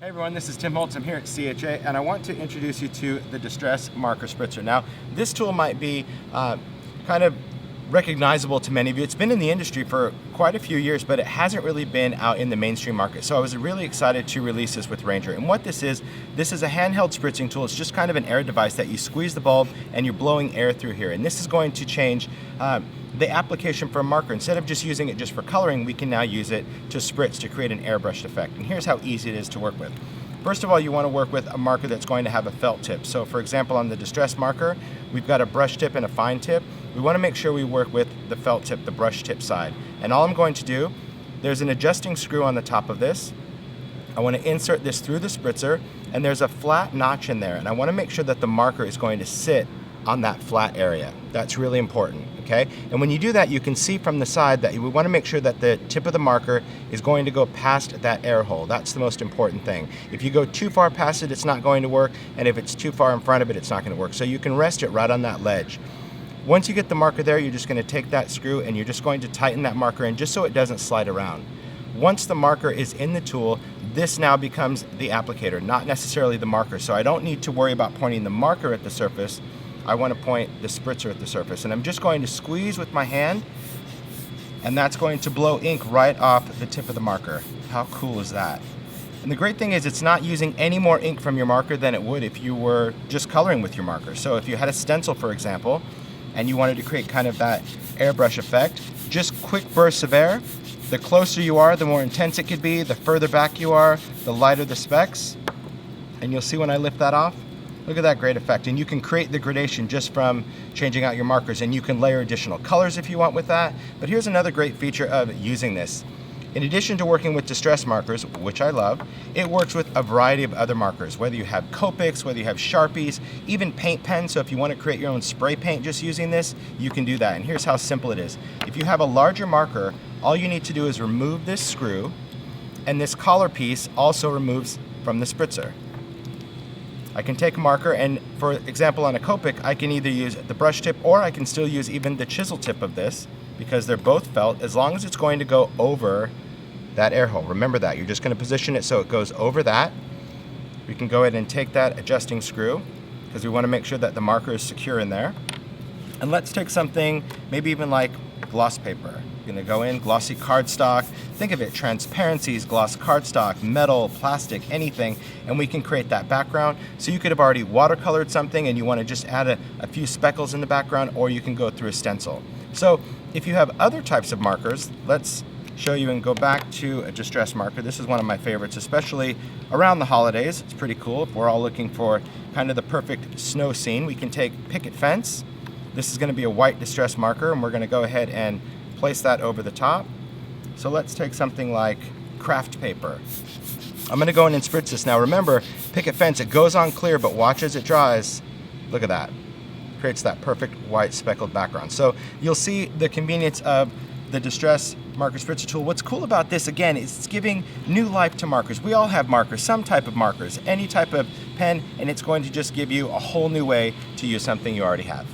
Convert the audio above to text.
Hey everyone, this is Tim Holtz. I'm here at CHA and I want to introduce you to the Distress Marker Spritzer. Now, this tool might be kind of recognizable to many of you. It's been in the industry for quite a few years, but it hasn't really been out in the mainstream market. So I was really excited to release this with Ranger. And what this is a handheld spritzing tool. It's just kind of an air device that you squeeze the bulb and you're blowing air through here. And this is going to change the application for a marker. Instead of just using it just for coloring, we can now use it to spritz to create an airbrushed effect. And here's how easy it is to work with. First of all, you want to work with a marker that's going to have a felt tip. So for example, on the Distress marker, we've got a brush tip and a fine tip. We want to make sure we work with the felt tip, the brush tip side. And all I'm going to do, there's an adjusting screw on the top of this. I want to insert this through the spritzer, and there's a flat notch in there. And I want to make sure that the marker is going to sit on that flat area. That's really important, okay? And when you do that, you can see from the side that we want to make sure that the tip of the marker is going to go past that air hole. That's the most important thing. If you go too far past it, it's not going to work, and if it's too far in front of it, it's not going to work. So you can rest it right on that ledge. Once you get the marker there, you're just going to take that screw and you're just going to tighten that marker in just so it doesn't slide around. Once the marker is in the tool, this now becomes the applicator, not necessarily the marker. So I don't need to worry about pointing the marker at the surface. I want to point the spritzer at the surface. And I'm just going to squeeze with my hand, and that's going to blow ink right off the tip of the marker. How cool is that? And the great thing is it's not using any more ink from your marker than it would if you were just coloring with your marker. So if you had a stencil, for example, and you wanted to create kind of that airbrush effect, just quick bursts of air. The closer you are, the more intense it could be. The further back you are, the lighter the specks. And you'll see when I lift that off, look at that great effect. And you can create the gradation just from changing out your markers, and you can layer additional colors if you want with that. But here's another great feature of using this. In addition to working with distress markers, which I love, it works with a variety of other markers, whether you have Copics, whether you have Sharpies, even paint pens. So if you want to create your own spray paint just using this, you can do that. And here's how simple it is. If you have a larger marker, all you need to do is remove this screw, and this collar piece also removes from the spritzer. I can take a marker, and for example on a Copic, I can either use the brush tip or I can still use even the chisel tip of this, because they're both felt, as long as it's going to go over that air hole. Remember that, you're just going to position it so it goes over that. We can go ahead and take that adjusting screw, because we want to make sure that the marker is secure in there. And let's take something, maybe even like gloss paper. You're going to go in, glossy cardstock. Think of it, transparencies, gloss cardstock, metal, plastic, anything, and we can create that background. So you could have already watercolored something and you want to just add a few speckles in the background, or you can go through a stencil. So if you have other types of markers, let's show you and go back to a distress marker. This is one of my favorites, especially around the holidays. It's pretty cool. If we're all looking for kind of the perfect snow scene, we can take picket fence. This is going to be a white distress marker, and we're going to go ahead and place that over the top. So let's take something like craft paper. I'm going to go in and spritz this. Now remember, picket fence, it goes on clear, but watch as it dries. Look at that. Creates that perfect white speckled background. So you'll see the convenience of the Distress Marker Spritzer Tool. What's cool about this, again, is it's giving new life to markers. We all have markers, some type of markers, any type of pen, and it's going to just give you a whole new way to use something you already have.